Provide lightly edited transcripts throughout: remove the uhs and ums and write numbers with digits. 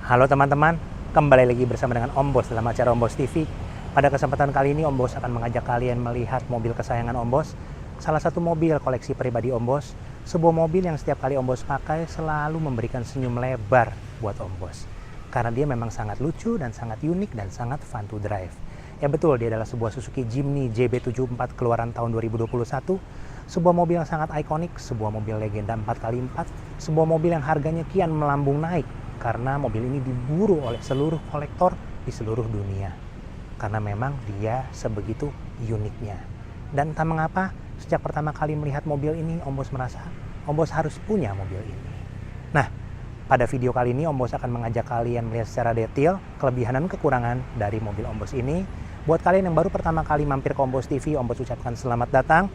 Halo teman-teman, kembali lagi bersama dengan Om Bos dalam acara Om Bos TV. Pada kesempatan kali ini Om Bos akan mengajak kalian melihat mobil kesayangan Om Bos. Salah satu mobil koleksi pribadi Om Bos. Sebuah mobil yang setiap kali Om Bos pakai selalu memberikan senyum lebar buat Om Bos. Karena dia memang sangat lucu dan sangat unik dan sangat fun to drive. Ya betul, dia adalah sebuah Suzuki Jimny JB74 keluaran tahun 2021. Sebuah mobil yang sangat ikonik, sebuah mobil legenda 4x4, sebuah mobil yang harganya kian melambung naik. Karena mobil ini diburu oleh seluruh kolektor di seluruh dunia. Karena memang dia sebegitu uniknya. Dan entah mengapa, sejak pertama kali melihat mobil ini, Om Bos merasa Om Bos harus punya mobil ini. Nah, pada video kali ini Om Bos akan mengajak kalian melihat secara detail kelebihan dan kekurangan dari mobil Om Bos ini. Buat kalian yang baru pertama kali mampir ke Om Bos TV, Om Bos ucapkan selamat datang.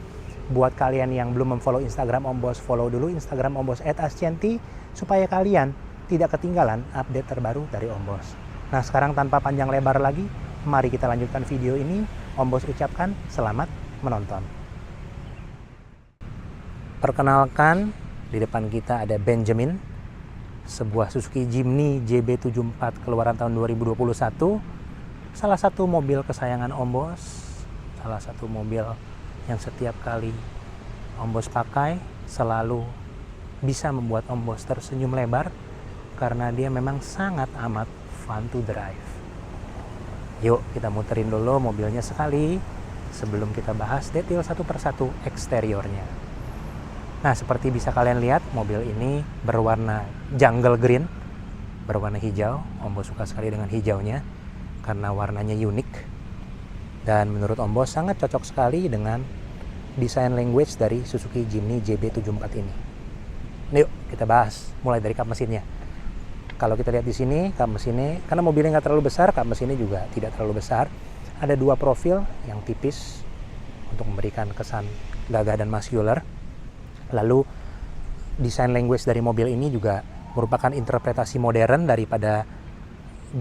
Buat kalian yang belum memfollow Instagram Om Bos, follow dulu Instagram Om Bos @ascienti supaya kalian tidak ketinggalan update terbaru dari Om Bos. Nah, sekarang tanpa panjang lebar lagi, mari kita lanjutkan video ini. Om Bos ucapkan selamat menonton. Perkenalkan, di depan kita ada Benjamin, sebuah Suzuki Jimny JB74 keluaran tahun 2021. Salah satu mobil kesayangan Om Bos, salah satu mobil yang setiap kali Om Bos pakai selalu bisa membuat Om Bos tersenyum lebar. Karena dia memang sangat amat fun to drive. Yuk kita muterin dulu mobilnya sekali sebelum kita bahas detail satu persatu eksteriornya. Nah, seperti bisa kalian lihat, mobil ini berwarna jungle green, berwarna hijau. Om Bos suka sekali dengan hijaunya karena warnanya unik. Dan menurut Om Bos sangat cocok sekali dengan desain language dari Suzuki Jimny JB74 ini. Yuk kita bahas mulai dari kap mesinnya. Kalau kita lihat di sini, kap mesinnya, karena mobilnya nggak terlalu besar, kap mesinnya juga tidak terlalu besar. Ada dua profil yang tipis untuk memberikan kesan gagah dan muscular. Lalu, desain language dari mobil ini juga merupakan interpretasi modern daripada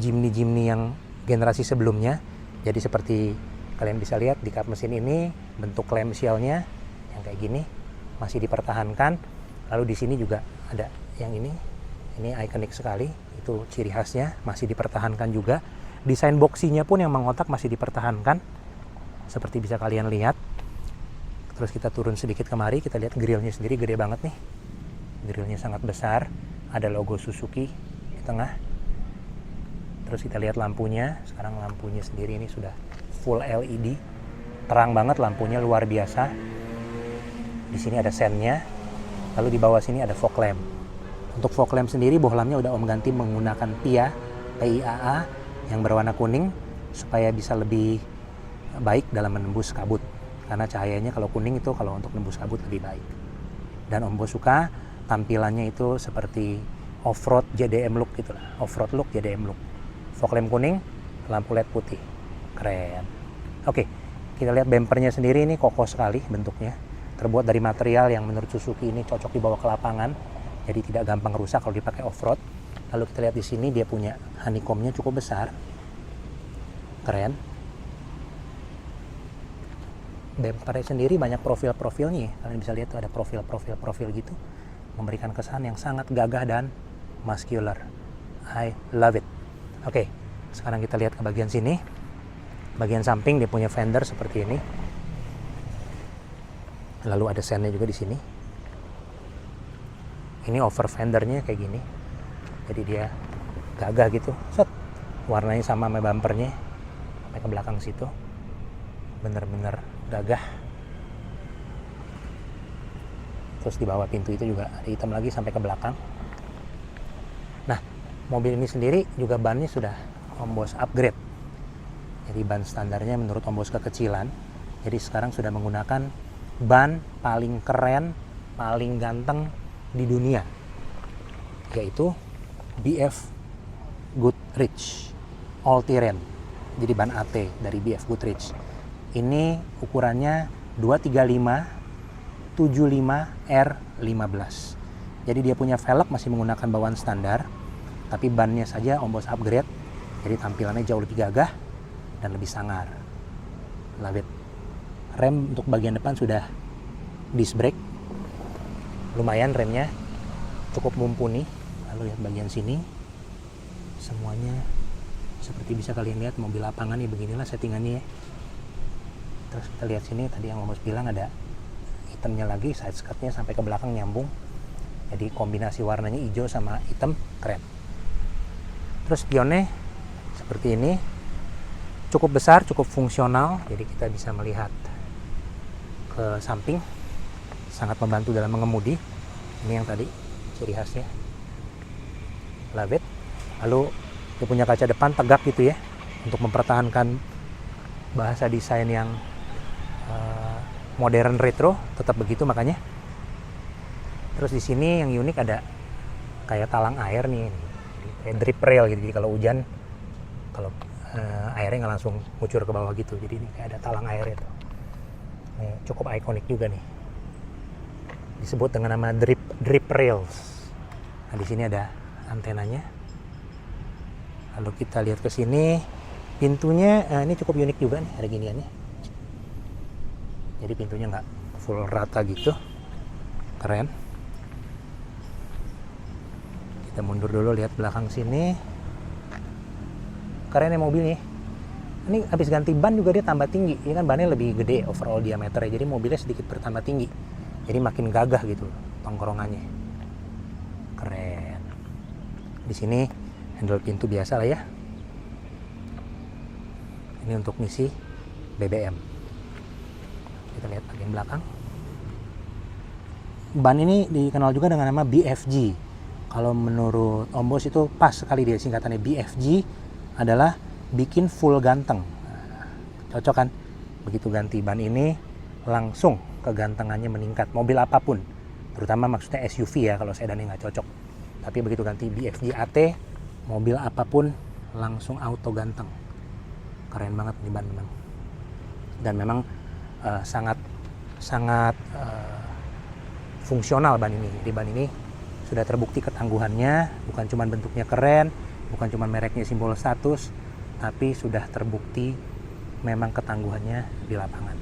Jimny yang generasi sebelumnya. Jadi seperti kalian bisa lihat di kap mesin ini, bentuk clamshell-nya yang kayak gini masih dipertahankan. Lalu di sini juga ada yang ini ikonik sekali, itu ciri khasnya masih dipertahankan juga. Desain boxinya pun yang mengotak masih dipertahankan seperti bisa kalian lihat. Terus kita turun sedikit kemari, kita lihat grillnya sendiri gede banget nih, grillnya sangat besar, ada logo Suzuki di tengah. Terus kita lihat lampunya, sekarang lampunya sendiri ini sudah full LED, terang banget lampunya, luar biasa. Di sini ada sennya, lalu di bawah sini ada fog lamp. Untuk fog lamp sendiri, bohlamnya udah Om ganti menggunakan PIAA yang berwarna kuning supaya bisa lebih baik dalam menembus kabut. Karena cahayanya kalau kuning itu kalau untuk menembus kabut lebih baik. Dan Om Bos suka tampilannya itu seperti off-road JDM look gitu lah. Off-road look JDM look. Fog lamp kuning, lampu LED putih. Keren. Oke, kita lihat bumpernya sendiri, ini kokoh sekali bentuknya. Terbuat dari material yang menurut Suzuki ini cocok dibawa ke lapangan. Jadi tidak gampang rusak kalau dipakai off-road. Lalu kita lihat di sini dia punya honeycomb-nya cukup besar. Keren. Bumpernya sendiri banyak profil-profilnya. Kalian bisa lihat tuh ada profil-profil gitu. Memberikan kesan yang sangat gagah dan muscular. I love it. Oke, sekarang kita lihat ke bagian sini. Bagian samping dia punya fender seperti ini. Lalu ada sennya juga di sini. Ini over fendernya kayak gini, jadi dia gagah gitu. Set, warnanya sama bumpernya sampai ke belakang situ, bener-bener gagah. Terus di bawah pintu itu juga ada hitam lagi sampai ke belakang. Nah, mobil ini sendiri juga bannya sudah Om Bos upgrade. Jadi ban standarnya menurut Om Bos kekecilan, jadi sekarang sudah menggunakan ban paling keren, paling ganteng di dunia, yaitu BF Goodrich All Terrain. Jadi ban AT dari BF Goodrich. Ini ukurannya 235/75 R15. Jadi dia punya velg masih menggunakan bawaan standar, tapi bannya saja Om Bos upgrade. Jadi tampilannya jauh lebih gagah dan lebih sangar. Love it. Rem untuk bagian depan sudah disc brake. Lumayan remnya, cukup mumpuni. Lalu lihat bagian sini, semuanya seperti bisa kalian lihat mobil lapangan nih, beginilah settingannya ya. Terus kita lihat sini, tadi yang Om Bos bilang ada hitamnya lagi, side skirtnya sampai ke belakang nyambung. Jadi kombinasi warnanya hijau sama hitam, keren. Terus spionnya seperti ini, cukup besar, cukup fungsional, jadi kita bisa melihat ke samping, sangat membantu dalam mengemudi. Ini yang tadi ciri khasnya, love it. Lalu dia punya kaca depan tegak gitu ya, untuk mempertahankan bahasa desain yang modern retro, tetap begitu makanya. Terus di sini yang unik ada kayak talang air nih, kayak drip rail gitu. Jadi kalau hujan, kalau airnya nggak langsung ngucur ke bawah gitu. Jadi ini kayak ada talang air itu. Ini cukup ikonik juga nih. Disebut dengan nama drip rails. Nah di sini ada antenanya. Lalu kita lihat ke sini, pintunya ini cukup unik juga nih, ada giniannya. Jadi pintunya nggak full rata gitu, keren. Kita mundur dulu, lihat belakang sini, keren ya mobilnya. Ini habis ganti ban juga dia tambah tinggi, ini kan bannya lebih gede overall diameternya, jadi mobilnya sedikit bertambah tinggi, jadi makin gagah gitu tongkrongannya, keren. Di sini handle pintu biasa lah ya. Ini untuk ngisi BBM. Kita lihat bagian belakang. Ban ini dikenal juga dengan nama BFG. Kalau menurut Om Bos itu pas sekali dia singkatannya. BFG adalah bikin full ganteng. Nah, cocok kan? Begitu ganti ban ini langsung kegantengannya meningkat. Mobil apapun, terutama maksudnya SUV ya, kalau sedannya nggak cocok. Tapi begitu ganti BFG AT, mobil apapun langsung auto ganteng. Keren banget nih ban memang. Dan memang sangat fungsional ban ini. Di ban ini sudah terbukti ketangguhannya, bukan cuma bentuknya keren, bukan cuma mereknya simbol status, tapi sudah terbukti memang ketangguhannya di lapangan.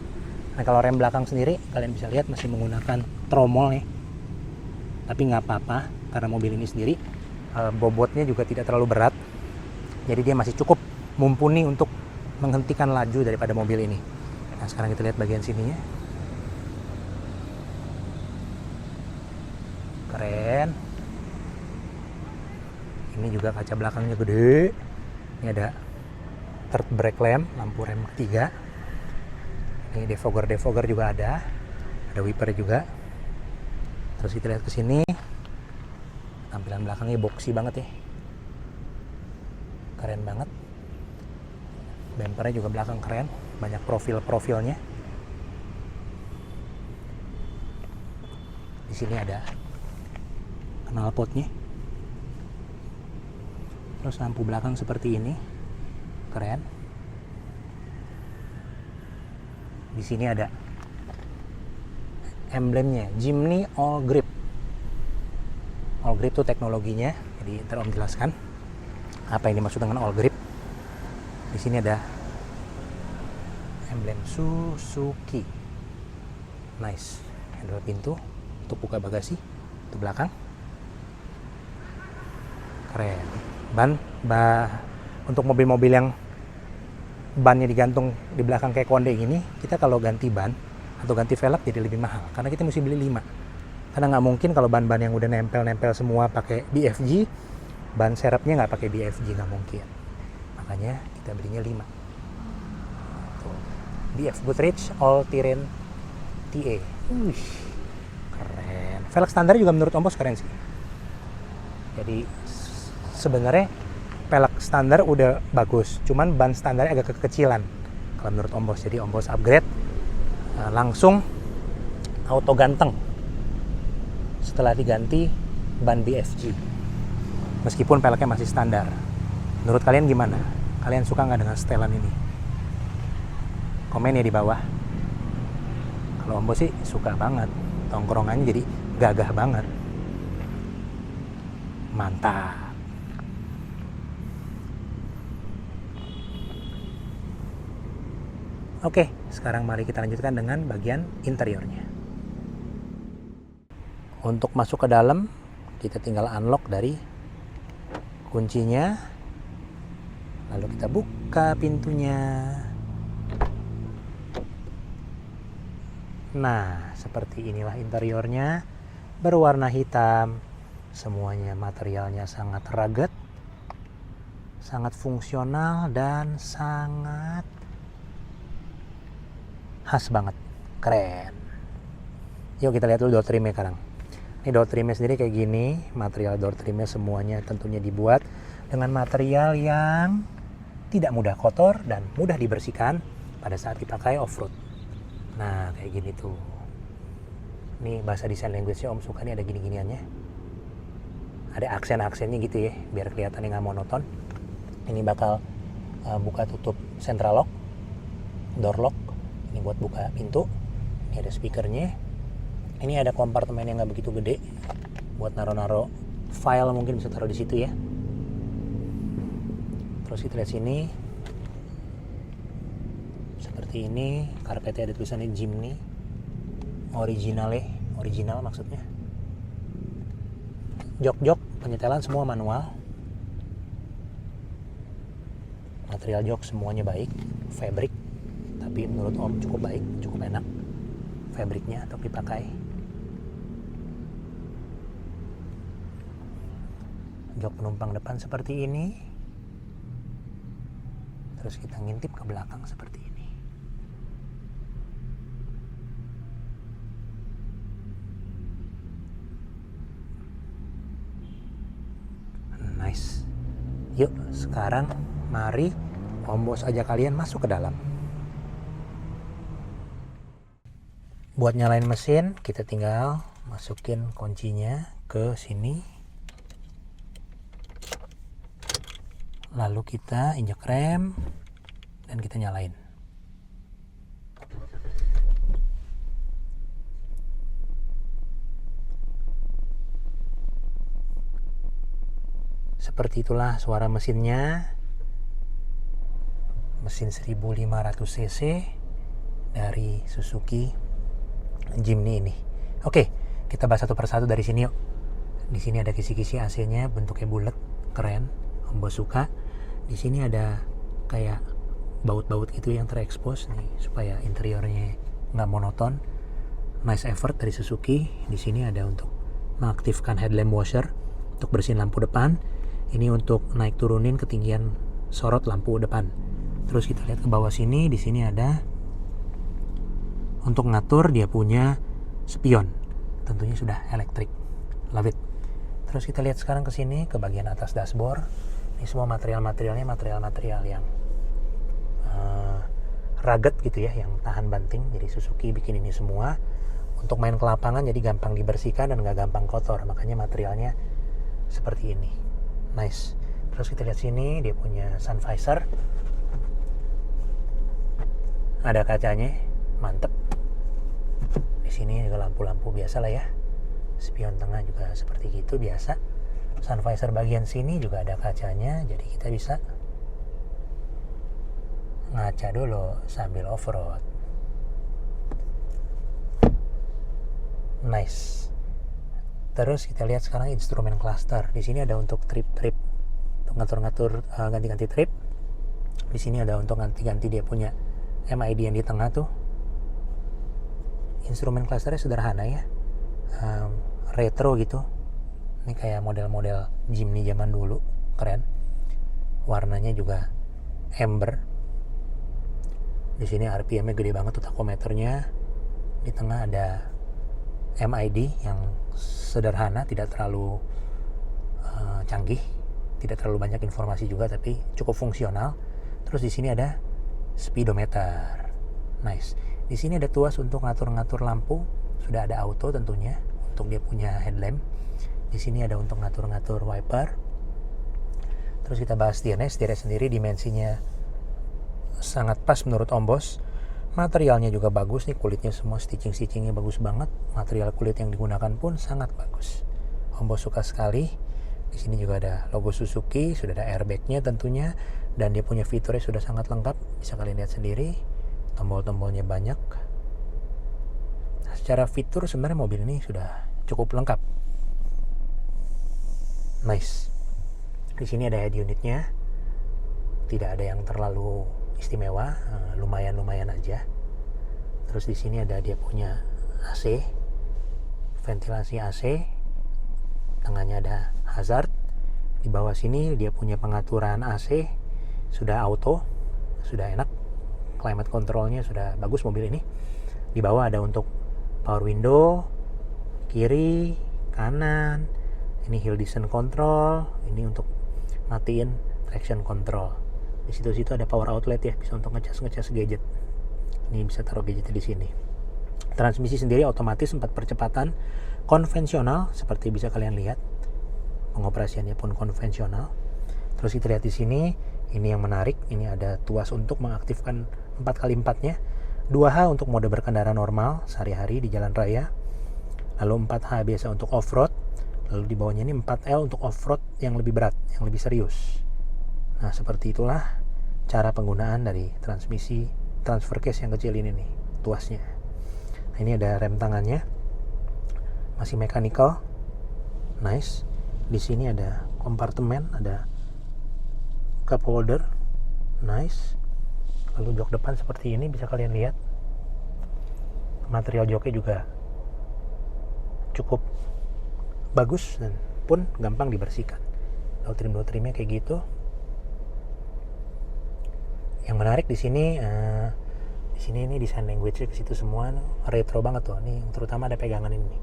Nah kalau rem belakang sendiri, kalian bisa lihat masih menggunakan tromol nih. Tapi nggak apa-apa, karena mobil ini sendiri bobotnya juga tidak terlalu berat. Jadi dia masih cukup mumpuni untuk menghentikan laju daripada mobil ini. Nah sekarang kita lihat bagian sininya. Keren. Ini juga kaca belakangnya gede. Ini ada third brake lamp, lampu rem ketiga. Ini defogger juga ada wiper juga. Terus kita lihat ke sini, tampilan belakangnya boxy banget ya, keren banget. Bumpernya juga belakang keren, banyak profilnya. Di sini ada knalpotnya. Terus lampu belakang seperti ini, keren. Di sini ada emblemnya, Jimny All Grip. All Grip itu teknologinya, jadi ntar Om jelaskan apa yang dimaksud dengan All Grip. Di sini ada emblem Suzuki. Nice. Handle pintu untuk buka bagasi, itu belakang. Keren. Untuk mobil-mobil yang bannya digantung di belakang kayak Konde gini, kita kalau ganti ban atau ganti velg jadi lebih mahal karena kita mesti beli 5. Karena nggak mungkin kalau ban-ban yang udah nempel-nempel semua pakai BFG, ban serepnya nggak pakai BFG, nggak mungkin. Makanya kita belinya 5. Tuh. BF Goodrich All Terrain TA. Keren. Velg standar juga menurut Om Bos keren sih. Jadi sebenarnya velg standar udah bagus, cuman ban standarnya agak kekecilan kalau menurut Om Bos. Jadi Om Bos upgrade langsung auto ganteng setelah diganti ban BFG, meskipun velgnya masih standar. Menurut kalian gimana? Kalian suka nggak dengan setelan ini? Komen ya di bawah. Kalau Om Bos sih suka banget, tongkrongannya jadi gagah banget, mantap. Oke, sekarang mari kita lanjutkan dengan bagian interiornya. Untuk masuk ke dalam, kita tinggal unlock dari kuncinya. Lalu kita buka pintunya. Nah, seperti inilah interiornya, berwarna hitam. Semuanya materialnya sangat rugged, sangat fungsional, dan sangat khas banget, keren. Yuk kita lihat dulu door trimnya sekarang. Ini door trimnya sendiri kayak gini. Material door trimnya semuanya tentunya dibuat dengan material yang tidak mudah kotor dan mudah dibersihkan pada saat dipakai off-road. Nah, kayak gini tuh. Ini bahasa design language-nya Om suka nih, ada gini-giniannya. Ada aksen-aksennya gitu ya, biar kelihatannya nggak monoton. Ini bakal buka tutup central lock, door lock. Ini buat buka pintu. Ini ada speakernya. Ini ada kompartemen yang nggak begitu gede, buat naro-naro file mungkin bisa taruh di situ ya. Terus kita lihat sini, seperti ini, karpetnya ada tulisannya Jimny, original maksudnya. Jok-jok penyetelan semua manual. Material jok semuanya baik, fabric, tapi menurut Om cukup baik, cukup enak fabricnya untuk dipakai. Jok penumpang depan seperti ini. Terus kita ngintip ke belakang seperti ini. Nice. Yuk sekarang mari Om Bos ajak kalian masuk ke dalam. Buat nyalain mesin kita tinggal masukin kuncinya ke sini. Lalu kita injak rem dan kita nyalain. Seperti itulah suara mesinnya. Mesin 1500 cc dari Suzuki Jimny ini. Oke, kita bahas satu persatu dari sini yuk. Di sini ada kisi-kisi AC-nya, bentuknya bulat, keren. Om Bos suka. Di sini ada kayak baut-baut gitu yang terekspos nih supaya interiornya nggak monoton. Nice effort dari Suzuki. Di sini ada untuk mengaktifkan headlamp washer untuk bersihin lampu depan. Ini untuk naik turunin ketinggian sorot lampu depan. Terus kita lihat ke bawah sini. Di sini ada untuk ngatur dia punya spion. Tentunya sudah elektrik. Love it. Terus kita lihat sekarang ke sini ke bagian atas dashboard. Ini semua material-materialnya material yang rugged gitu ya, yang tahan banting. Jadi Suzuki bikin ini semua untuk main ke lapangan, jadi gampang dibersihkan dan nggak gampang kotor. Makanya materialnya seperti ini. Nice. Terus kita lihat sini dia punya sun visor. Ada kacanya, mantep. Di sini juga lampu-lampu biasa lah ya. Spion tengah juga seperti gitu biasa. Sun visor bagian sini juga ada kacanya, jadi kita bisa ngaca dulu sambil off-road. Nice. Terus kita lihat sekarang instrumen cluster. Di sini ada untuk trip-trip, untuk ngatur-ngatur ganti-ganti trip. Di sini ada untuk ganti-ganti dia punya MID yang di tengah tuh. Instrumen clusternya sederhana ya, retro gitu. Ini kayak model-model Jimny zaman dulu, keren. Warnanya juga amber. Di sini RPM-nya gede banget tuh tachometernya. Di tengah ada MID yang sederhana, tidak terlalu canggih, tidak terlalu banyak informasi juga, tapi cukup fungsional. Terus di sini ada speedometer. Nice. Di sini ada tuas untuk ngatur-ngatur lampu. Sudah ada auto tentunya untuk dia punya headlamp. Di sini ada untuk ngatur-ngatur wiper. Terus kita bahas steernya sendiri, dimensinya sangat pas menurut Om Bos. Materialnya juga bagus nih, kulitnya semua stitching-stitchingnya bagus banget. Material kulit yang digunakan pun sangat bagus. Om Bos suka sekali. Di sini juga ada logo Suzuki, sudah ada airbagnya tentunya, dan dia punya fiturnya sudah sangat lengkap. Bisa kalian lihat sendiri, tombol-tombolnya banyak. Nah, secara fitur sebenarnya mobil ini sudah cukup lengkap. Nice. Di sini ada head unitnya. tidak ada yang terlalu istimewa, lumayan-lumayan aja. Terus di sini ada dia punya AC, ventilasi AC, tengahnya ada hazard. Di bawah sini dia punya pengaturan AC, sudah auto, sudah enak, climate controlnya sudah bagus mobil ini. Di bawah ada untuk power window, kiri, kanan, ini hill descent control, ini untuk matiin traction control. Di situ-situ ada power outlet ya, bisa untuk ngecas gadget. Ini bisa taruh gadgetnya di sini. Transmisi sendiri otomatis 4 percepatan konvensional seperti bisa kalian lihat. Pengoperasiannya pun konvensional. Terus kita lihat di sini, ini yang menarik, ini ada tuas untuk mengaktifkan 4x4-nya. 2H untuk mode berkendara normal sehari-hari di jalan raya. Lalu 4H biasa untuk off-road. Lalu di bawahnya ini 4L untuk off-road yang lebih berat, yang lebih serius. Nah, seperti itulah cara penggunaan dari transmisi transfer case yang kecil ini nih, tuasnya. Nah, ini ada rem tangannya. Masih mechanical. Nice. Di sini ada kompartemen, ada cup holder. Nice. Lalu jok depan seperti ini bisa kalian lihat. Material joknya juga cukup bagus dan pun gampang dibersihkan. Lalu trimnya kayak gitu. Yang menarik di sini ini desain language-nya ke situ semua retro banget tuh. Ini terutama ada pegangan ini.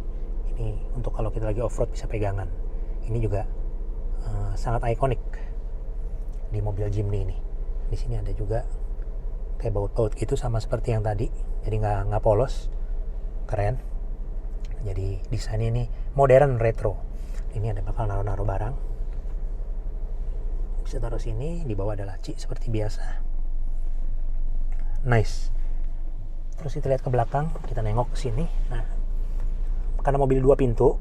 Ini untuk kalau kita lagi off-road bisa pegangan. Ini juga sangat ikonik di mobil Jimny ini. Di sini ada juga kayak baut-baut gitu sama seperti yang tadi. Jadi nggak polos. Keren. Jadi desainnya ini modern retro. Ini ada bakal naruh barang. Bisa taruh sini, di bawah ada laci seperti biasa. Nice. Terus kita lihat ke belakang, kita nengok ke sini. Nah, karena mobil 2 pintu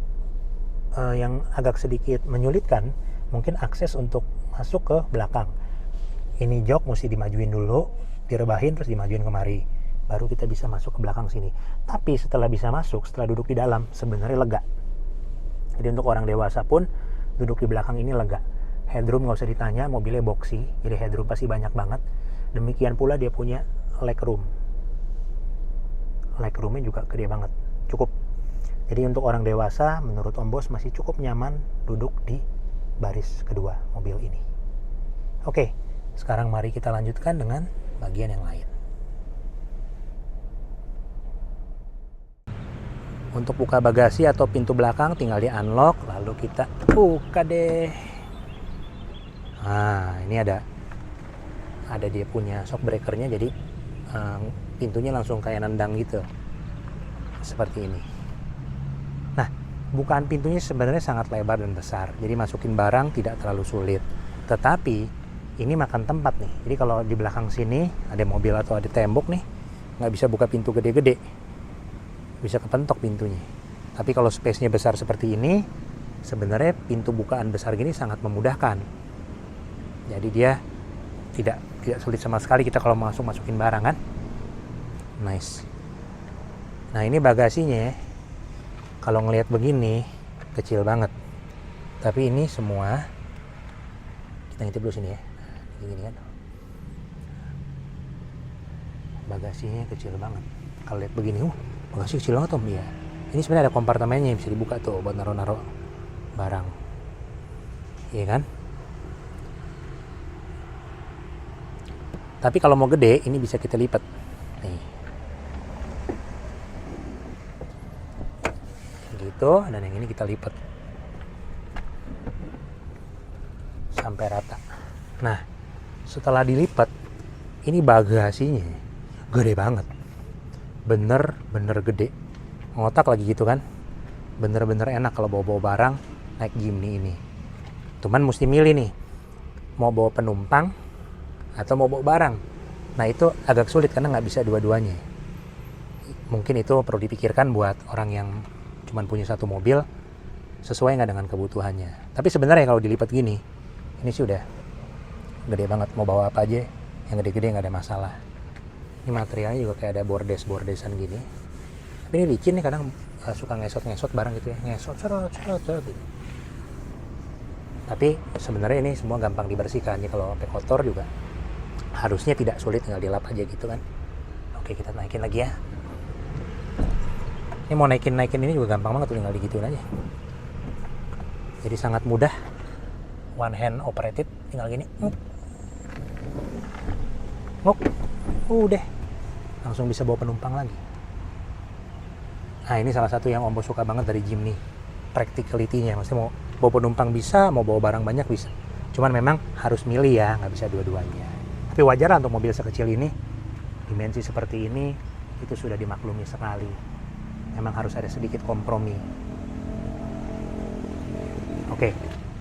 yang agak sedikit menyulitkan, mungkin akses untuk masuk ke belakang. Ini jok mesti dimajuin dulu, direbahin terus dimajuin kemari. Baru kita bisa masuk ke belakang sini. Tapi setelah bisa masuk, setelah duduk di dalam, sebenarnya lega. Jadi untuk orang dewasa pun duduk di belakang ini lega. Headroom nggak usah ditanya, mobilnya boxy, jadi headroom pasti banyak banget. Demikian pula dia punya legroom. Legroomnya juga gede banget, cukup. Jadi untuk orang dewasa, menurut Om Bos masih cukup nyaman duduk di baris kedua mobil ini. Oke, sekarang mari kita lanjutkan dengan bagian yang lain. Untuk buka bagasi atau pintu belakang tinggal di unlock, lalu kita buka deh. Nah, ini ada dia punya shock breakernya, jadi pintunya langsung kayak nendang gitu, seperti ini. Nah, bukaan pintunya sebenarnya sangat lebar dan besar, jadi masukin barang tidak terlalu sulit. Tetapi ini makan tempat nih, jadi kalau di belakang sini ada mobil atau ada tembok nih, nggak bisa buka pintu gede-gede, bisa kepentok pintunya. Tapi kalau space-nya besar seperti ini, sebenarnya pintu bukaan besar gini sangat memudahkan. Jadi dia tidak sulit sama sekali kita kalau masukin barang kan. Nice. Nah, ini bagasinya kalau ngelihat begini kecil banget. Tapi ini semua kita ngintip dulu sini ya. Nah, gini kan. Bagasinya kecil banget. Kalau lihat begini, bagasi kecil banget Om. Iya. Ini sebenarnya ada kompartemennya bisa dibuka tuh buat naruh-naruh barang. Iya kan? Tapi kalau mau gede, ini bisa kita lipat. Nih. Gitu, dan yang ini kita lipat. Sampai rata. Nah, setelah dilipat, ini bagasinya gede banget. Bener-bener gede. Ngotak lagi gitu kan. Bener-bener enak kalau bawa-bawa barang naik Jimny ini. Cuman mesti milih nih. Mau bawa penumpang atau mau bawa barang. Nah, itu agak sulit karena nggak bisa dua-duanya. Mungkin itu perlu dipikirkan buat orang yang cuma punya satu mobil, sesuai nggak dengan kebutuhannya. Tapi sebenarnya kalau dilipat gini, ini sih udah gede banget. Mau bawa apa aja yang gede-gede nggak ada masalah. Ini materialnya juga kayak ada bordesan gini. Tapi ini licin nih, kadang suka ngesot barang gitu ya, ngesot gitu. Tapi sebenarnya ini semua gampang dibersihkan. Jadi kalau sampai kotor juga Harusnya tidak sulit, tinggal dilap aja gitu kan. Oke, kita naikin lagi ya. Ini mau naikin ini juga gampang banget, tinggal digituin aja. Jadi sangat mudah, one hand operated, tinggal gini, nguk, udah langsung bisa bawa penumpang lagi. Nah, ini salah satu yang Om Bos suka banget dari Jimny, practicality-nya. Maksudnya mau bawa penumpang bisa, mau bawa barang banyak bisa. Cuman memang harus milih ya, nggak bisa dua-duanya. Tapi wajar lah untuk mobil sekecil ini, dimensi seperti ini, itu sudah dimaklumi sekali. Memang harus ada sedikit kompromi. Oke,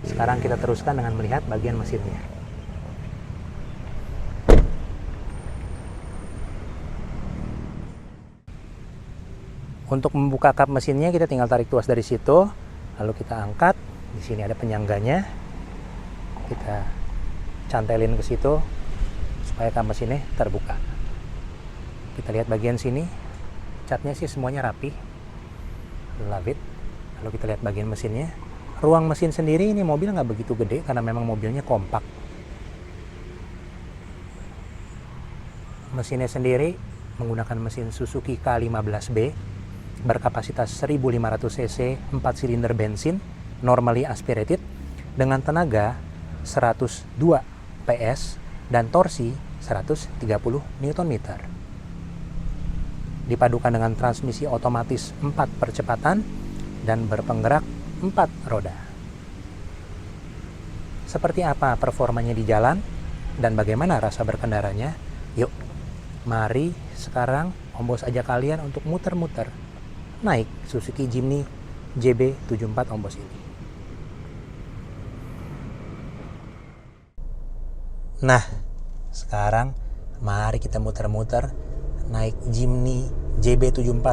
sekarang kita teruskan dengan melihat bagian mesinnya. Untuk membuka kap mesinnya, kita tinggal tarik tuas dari situ, lalu kita angkat. Di sini ada penyangganya, kita cantelin ke situ supaya kap mesinnya terbuka. Kita lihat bagian sini, catnya sih semuanya rapi, love it. Lalu kita lihat bagian mesinnya. Ruang mesin sendiri, ini mobil nggak begitu gede karena memang mobilnya kompak. Mesinnya sendiri menggunakan mesin Suzuki K15B berkapasitas 1500 cc, 4 silinder bensin, normally aspirated, dengan tenaga 102 PS dan torsi 130 Nm. Dipadukan dengan transmisi otomatis 4 percepatan dan berpenggerak 4 roda. Seperti apa performanya di jalan dan bagaimana rasa berkendaranya? Yuk, mari sekarang Om Bos ajak kalian untuk muter-muter naik Suzuki Jimny JB74 Om Bos ini. Nah, sekarang mari kita muter-muter naik Jimny JB74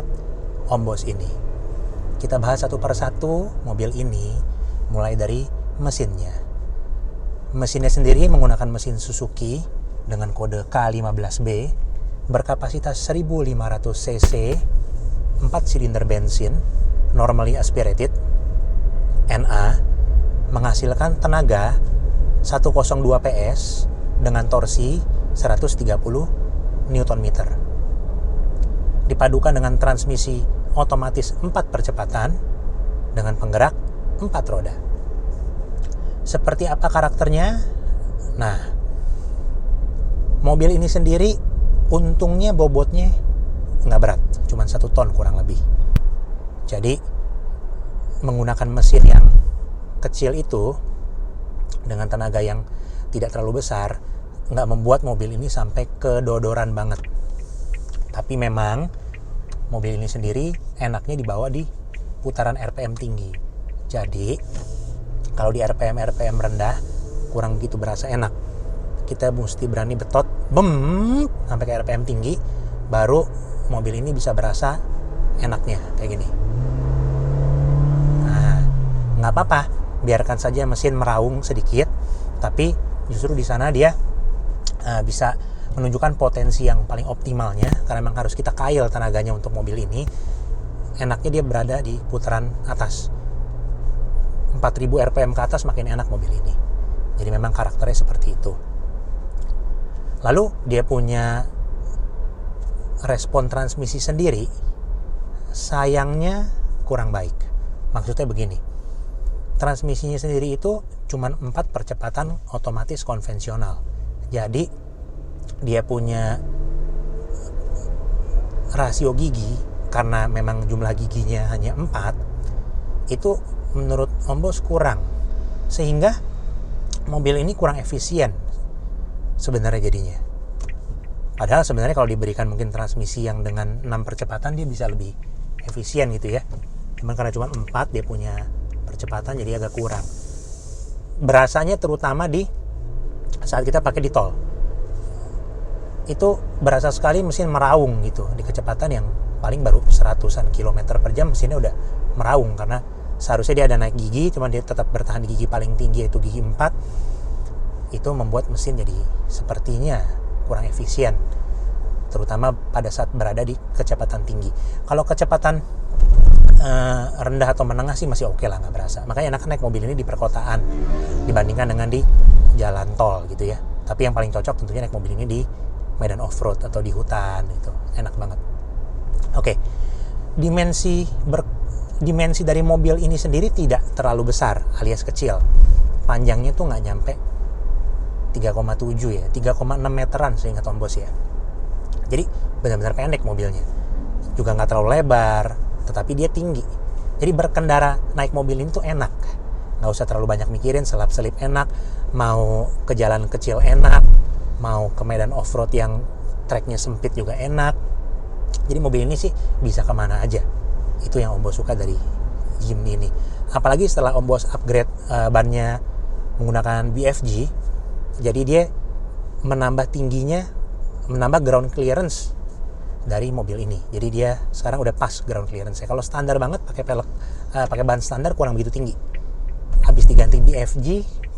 Om Bos ini. Kita bahas satu persatu mobil ini, mulai dari mesinnya. Mesinnya sendiri menggunakan mesin Suzuki dengan kode K15B berkapasitas 1500 cc, 4 silinder bensin, normally aspirated, NA, menghasilkan tenaga 102 PS dengan torsi 130 Nm. Dipadukan dengan transmisi otomatis 4 percepatan dengan penggerak 4 roda. Seperti apa karakternya? Nah, mobil ini sendiri untungnya bobotnya nggak berat, cuma 1 ton kurang lebih. Jadi menggunakan mesin yang kecil itu dengan tenaga yang tidak terlalu besar nggak membuat mobil ini sampai kedodoran banget. Tapi memang mobil ini sendiri enaknya dibawa di putaran RPM tinggi. Jadi kalau di RPM rendah kurang begitu berasa enak. Kita mesti berani betot sampai ke RPM tinggi, baru mobil ini bisa berasa enaknya kayak gini. Nah, nggak apa-apa, biarkan saja mesin meraung sedikit, tapi justru di sana dia bisa menunjukkan potensi yang paling optimalnya, karena memang harus kita kail tenaganya untuk mobil ini. Enaknya dia berada di putaran atas, 4000 RPM ke atas makin enak mobil ini. Jadi memang karakternya seperti itu. Lalu dia punya respon transmisi sendiri, sayangnya kurang baik. Maksudnya begini, transmisinya sendiri itu cuma 4 percepatan otomatis konvensional. Jadi dia punya rasio gigi, karena memang jumlah giginya hanya 4, itu menurut Om Bos kurang, sehingga mobil ini kurang efisien sebenarnya jadinya. Padahal sebenarnya kalau diberikan mungkin transmisi yang dengan 6 percepatan dia bisa lebih efisien gitu ya. Cuman karena cuma 4 dia punya percepatan, jadi agak kurang. Berasanya terutama di saat kita pakai di tol. Itu berasa sekali mesin meraung gitu di kecepatan yang paling baru 100-an kilometer per jam, mesinnya udah meraung karena seharusnya dia ada naik gigi, cuman dia tetap bertahan di gigi paling tinggi, yaitu gigi 4. Itu membuat mesin jadi sepertinya kurang efisien, terutama pada saat berada di kecepatan tinggi. Kalau kecepatan rendah atau menengah sih masih oke lah, nggak berasa. Makanya enak naik mobil ini di perkotaan dibandingkan dengan di jalan tol gitu ya. Tapi yang paling cocok tentunya naik mobil ini di medan off-road atau di hutan, itu enak banget. Oke, dimensi dari mobil ini sendiri tidak terlalu besar alias kecil. Panjangnya tuh nggak nyampe 3,7 ya, 3,6 meteran seingat Om Bos ya. Jadi benar-benar pendek mobilnya. Juga nggak terlalu lebar, tetapi dia tinggi. Jadi berkendara naik mobil ini tuh enak. Nggak usah terlalu banyak mikirin, selap-selip enak. Mau ke jalan kecil enak, mau ke medan off-road yang treknya sempit juga enak. Jadi mobil ini sih bisa kemana aja. Itu yang Om Bos suka dari Jimny ini. Apalagi setelah Om Bos upgrade bannya menggunakan BFG, jadi dia menambah tingginya, menambah ground clearance dari mobil ini. Jadi dia sekarang udah pas ground clearance. Kalau standar banget pakai pakai ban standar kurang begitu tinggi. Habis diganti BFG,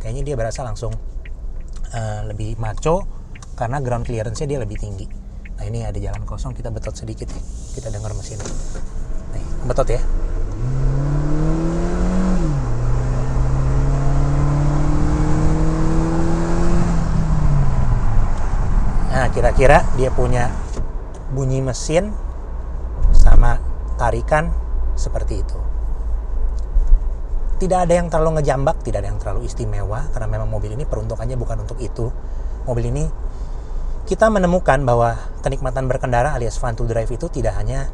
kayaknya dia berasa langsung lebih maco karena ground clearance-nya dia lebih tinggi. Nah, ini ada jalan kosong, kita betot sedikit ya. Kita dengar mesin. Nih, betot ya. Nah, kira-kira dia punya bunyi mesin sama tarikan seperti itu. Tidak ada yang terlalu ngejambak, tidak ada yang terlalu istimewa, karena memang mobil ini peruntukannya bukan untuk itu. Mobil ini kita menemukan bahwa kenikmatan berkendara alias fun to drive itu tidak hanya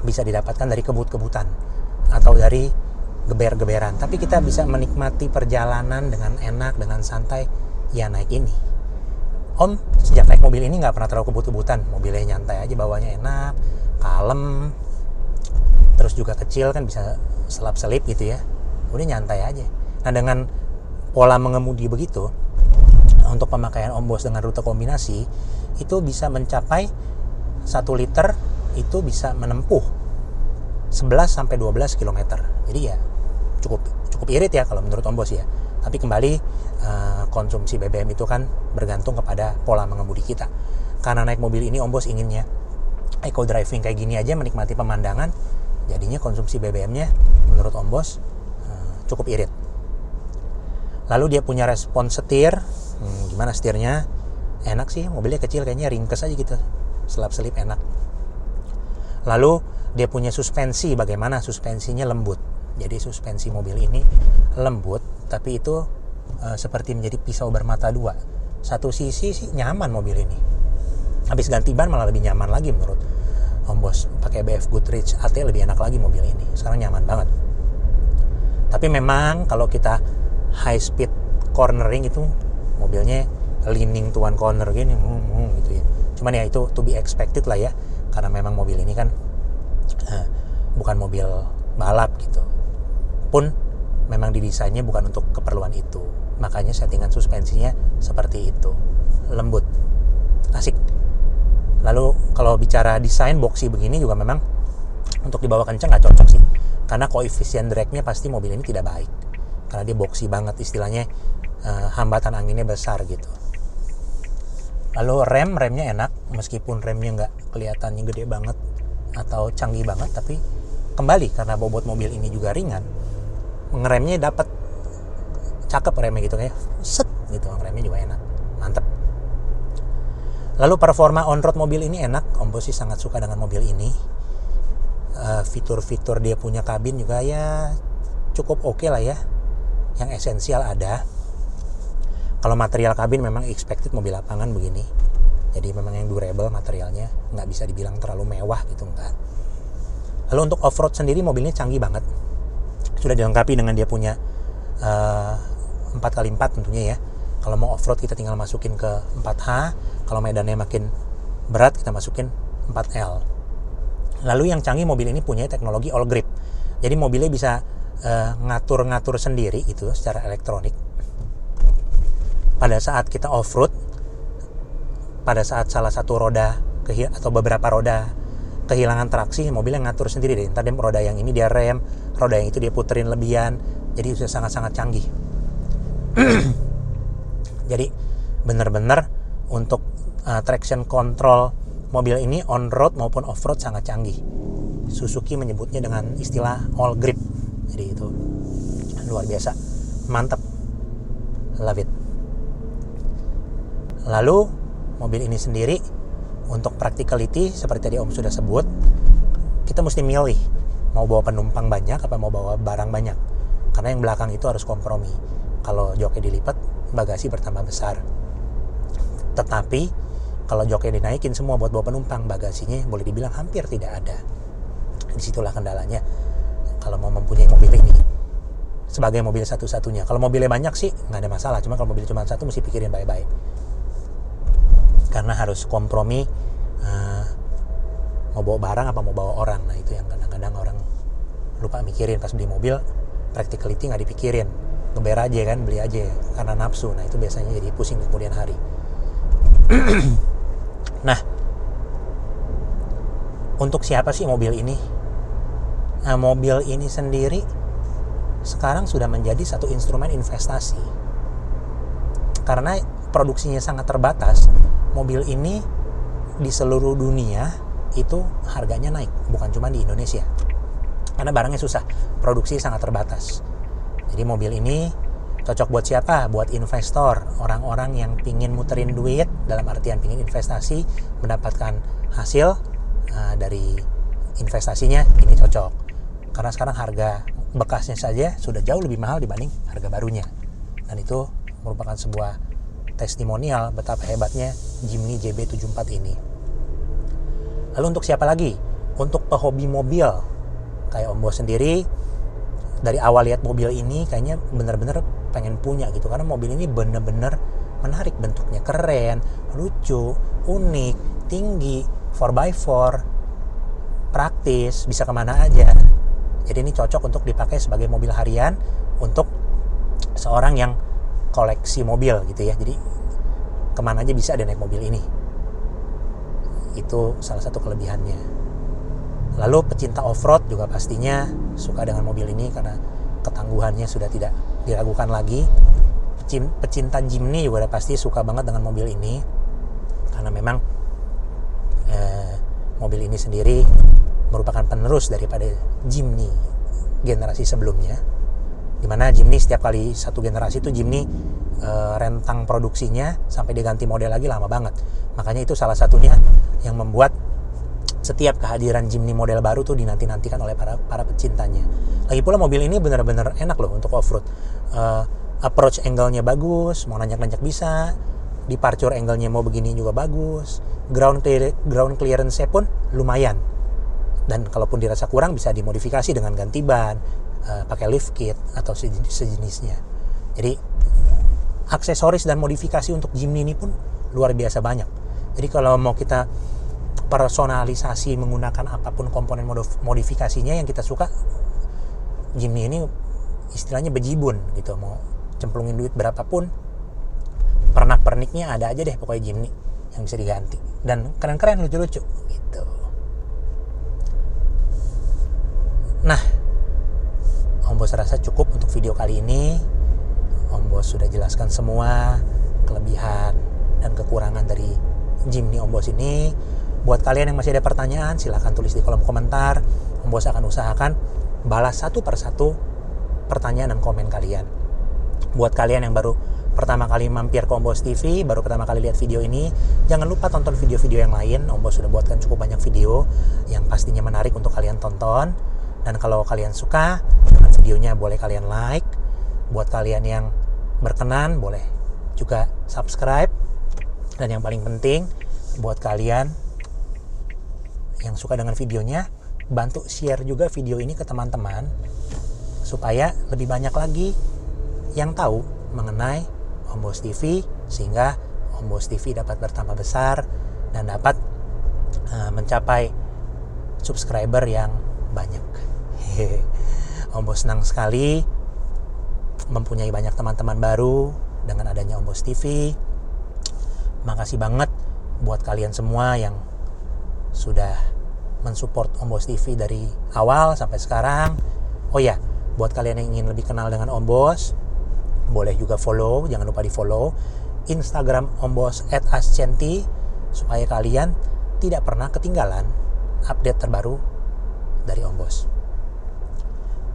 bisa didapatkan dari kebut-kebutan atau dari geber-geberan, tapi kita bisa menikmati perjalanan dengan enak, dengan santai, ya naik ini. Om sejak naik mobil ini nggak pernah terlalu kebut-kebutan, mobilnya nyantai aja, bawanya enak, kalem, terus juga kecil kan, bisa selap-selip gitu ya, udah nyantai aja. Nah, dengan pola mengemudi begitu, untuk pemakaian Om Bos dengan rute kombinasi itu bisa mencapai 1 liter itu bisa menempuh 11-12 km. Jadi ya cukup irit ya kalau menurut Om Bos ya. Tapi kembali konsumsi BBM itu kan bergantung kepada pola mengemudi kita. Karena naik mobil ini Om Bos inginnya eco driving kayak gini aja, menikmati pemandangan, jadinya konsumsi BBM-nya menurut Om Bos cukup irit. Lalu dia punya respon setir. Gimana setirnya? Enak sih, mobilnya kecil kayaknya, ringkes aja gitu, selap-selip enak. Lalu dia punya suspensi, bagaimana suspensinya lembut. Jadi suspensi mobil ini lembut, tapi itu seperti menjadi pisau bermata dua. Satu sisi sih nyaman mobil ini, habis ganti ban malah lebih nyaman lagi menurut Om Bos. Pakai BF Goodrich AT lebih enak lagi mobil ini, sekarang nyaman banget. Tapi memang kalau kita high speed cornering itu mobilnya leaning to one corner gini gitu ya. Cuman ya itu to be expected lah ya, karena memang mobil ini kan bukan mobil balap gitu. Pun memang didesainnya bukan untuk keperluan itu. Makanya settingan suspensinya seperti itu. Lembut. Asik. Lalu kalau bicara desain boxy begini juga memang untuk dibawa kencang nggak cocok sih. Karena koefisien drag-nya pasti mobil ini tidak baik. Karena dia boxy banget, istilahnya hambatan anginnya besar gitu. Lalu remnya enak, meskipun remnya nggak kelihatannya gede banget atau canggih banget, tapi kembali karena bobot mobil ini juga ringan, ngeremnya dapat cakep, remnya gitu kayak set gitu, ngeremnya juga enak, mantep. Lalu performa on-road mobil ini enak, Om Bos sih sangat suka dengan mobil ini. Fitur-fitur dia punya kabin juga ya cukup oke lah ya, yang esensial ada. Kalau material kabin memang expected mobil lapangan begini, jadi memang yang durable materialnya, nggak bisa dibilang terlalu mewah gitu, enggak. Lalu untuk off-road sendiri mobilnya canggih banget, sudah dilengkapi dengan dia punya 4x4 tentunya ya. Kalau mau off-road kita tinggal masukin ke 4H, kalau medannya makin berat kita masukin 4L. Lalu yang canggih mobil ini punya teknologi all grip, jadi mobilnya bisa ngatur-ngatur sendiri gitu secara elektronik. Pada saat kita off-road, pada saat salah satu roda atau beberapa roda kehilangan traksi, mobilnya ngatur sendiri deh. Ntar roda yang ini dia rem, roda yang itu dia puterin lebihan. Jadi sudah sangat-sangat canggih. Jadi benar-benar untuk traction control mobil ini on-road maupun off-road sangat canggih. Suzuki menyebutnya dengan istilah all grip. Jadi itu luar biasa, mantap, love it. Lalu mobil ini sendiri untuk practicality seperti tadi Om sudah sebut, kita mesti milih mau bawa penumpang banyak apa mau bawa barang banyak. Karena yang belakang itu harus kompromi. Kalau joknya dilipat, bagasi bertambah besar. Tetapi kalau joknya dinaikin semua buat bawa penumpang, bagasinya boleh dibilang hampir tidak ada. Disitulah kendalanya kalau mau mempunyai mobil ini sebagai mobil satu-satunya. Kalau mobilnya banyak sih nggak ada masalah, cuma kalau mobil cuma satu mesti pikirin baik-baik. Karena harus kompromi, mau bawa barang apa mau bawa orang. Nah itu yang kadang-kadang orang lupa mikirin pas beli mobil. Practicality nggak dipikirin, ngeber aja kan, beli aja karena nafsu. Nah itu biasanya jadi pusing di kemudian hari. Nah, untuk siapa sih mobil ini? Nah, mobil ini sendiri sekarang sudah menjadi satu instrumen investasi. Karena produksinya sangat terbatas, mobil ini di seluruh dunia itu harganya naik, bukan cuma di Indonesia. Karena barangnya susah, produksi sangat terbatas. Jadi mobil ini cocok buat siapa? Buat investor, orang-orang yang pingin muterin duit, dalam artian pingin investasi, mendapatkan hasil dari investasinya, ini cocok. Karena sekarang harga bekasnya saja sudah jauh lebih mahal dibanding harga barunya. Dan itu merupakan sebuah testimonial betapa hebatnya Jimny JB74 ini. Lalu untuk siapa lagi? Untuk pehobi mobil. Kayak Om Bos sendiri, dari awal lihat mobil ini kayaknya bener-bener pengen punya gitu. Karena mobil ini bener-bener menarik, bentuknya keren, lucu, unik, tinggi, 4x4, praktis, bisa kemana aja. Jadi ini cocok untuk dipakai sebagai mobil harian untuk seorang yang koleksi mobil gitu ya. Jadi kemana aja bisa ada naik mobil ini. Itu salah satu kelebihannya. Lalu pecinta off-road juga pastinya suka dengan mobil ini karena ketangguhannya sudah tidak diragukan lagi. Pecinta Jimny juga pasti suka banget dengan mobil ini karena memang mobil ini sendiri merupakan penerus daripada Jimny generasi sebelumnya. Dimana Jimny setiap kali satu generasi itu Jimny rentang produksinya sampai diganti model lagi lama banget. Makanya itu salah satunya yang membuat setiap kehadiran Jimny model baru tuh dinanti-nantikan oleh para pecintanya. Lagi pula mobil ini benar-benar enak loh untuk off-road. Approach angle-nya bagus, mau nanjak-nanjak bisa. Departure angle-nya mau begini juga bagus. Ground clearance-nya pun lumayan. Dan kalaupun dirasa kurang bisa dimodifikasi dengan ganti ban, pakai lift kit atau sejenisnya. Jadi aksesoris dan modifikasi untuk Jimny ini pun luar biasa banyak. Jadi kalau mau kita personalisasi menggunakan apapun komponen modifikasinya yang kita suka, Jimny ini istilahnya bejibun gitu. Mau cemplungin duit berapapun, pernak-perniknya ada aja deh pokoknya Jimny yang bisa diganti. Dan keren-keren, lucu-lucu gitu. Nah, Om Bos rasa cukup untuk video kali ini. Om Bos sudah jelaskan semua kelebihan dan kekurangan dari Jimny Om Bos ini. Buat kalian yang masih ada pertanyaan, silahkan tulis di kolom komentar. Om Bos akan usahakan balas satu persatu pertanyaan dan komen kalian. Buat kalian yang baru pertama kali mampir ke Om Bos TV, baru pertama kali lihat video ini, jangan lupa tonton video-video yang lain. Om Bos sudah buatkan cukup banyak video yang pastinya menarik untuk kalian tonton. Dan kalau kalian suka dengan videonya, boleh kalian like. Buat kalian yang berkenan, boleh juga subscribe. Dan yang paling penting, buat kalian yang suka dengan videonya, bantu share juga video ini ke teman-teman supaya lebih banyak lagi yang tahu mengenai Om Bos TV, sehingga Om Bos TV dapat bertambah besar dan dapat mencapai subscriber yang banyak. Om Bos senang sekali mempunyai banyak teman-teman baru dengan adanya Om Bos TV. Makasih banget buat kalian semua yang sudah mensupport Om Bos TV dari awal sampai sekarang. Oh ya, buat kalian yang ingin lebih kenal dengan Om Bos, boleh juga follow, jangan lupa di follow Instagram Om Bos @ascenti supaya kalian tidak pernah ketinggalan update terbaru dari Om Bos.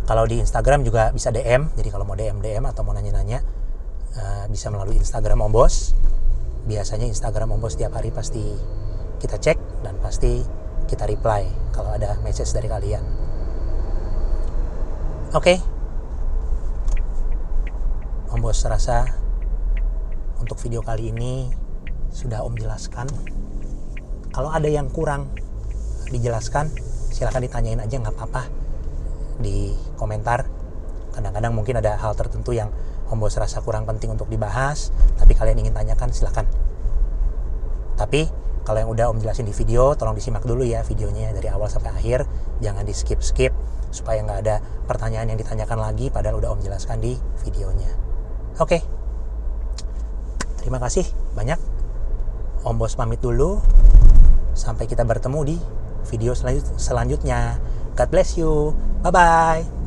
Kalau di Instagram juga bisa DM, jadi kalau mau DM atau mau nanya-nanya bisa melalui Instagram Om Bos. biasanya Instagram Om Bos setiap hari pasti kita cek dan pasti kita reply kalau ada message dari kalian. Oke. Om Bos rasa untuk video kali ini sudah Om jelaskan. Kalau ada yang kurang dijelaskan, silakan ditanyain aja, nggak apa-apa di komentar. Kadang-kadang mungkin ada hal tertentu yang Om Bos rasa kurang penting untuk dibahas, tapi kalian ingin tanyakan, silakan. Tapi kalau yang udah Om jelasin di video, tolong disimak dulu ya videonya dari awal sampai akhir, jangan di skip-skip supaya nggak ada pertanyaan yang ditanyakan lagi padahal udah Om jelaskan di videonya. Oke. Terima kasih banyak. Om Bos pamit dulu. Sampai kita bertemu di video selanjutnya. God bless you. Bye-bye.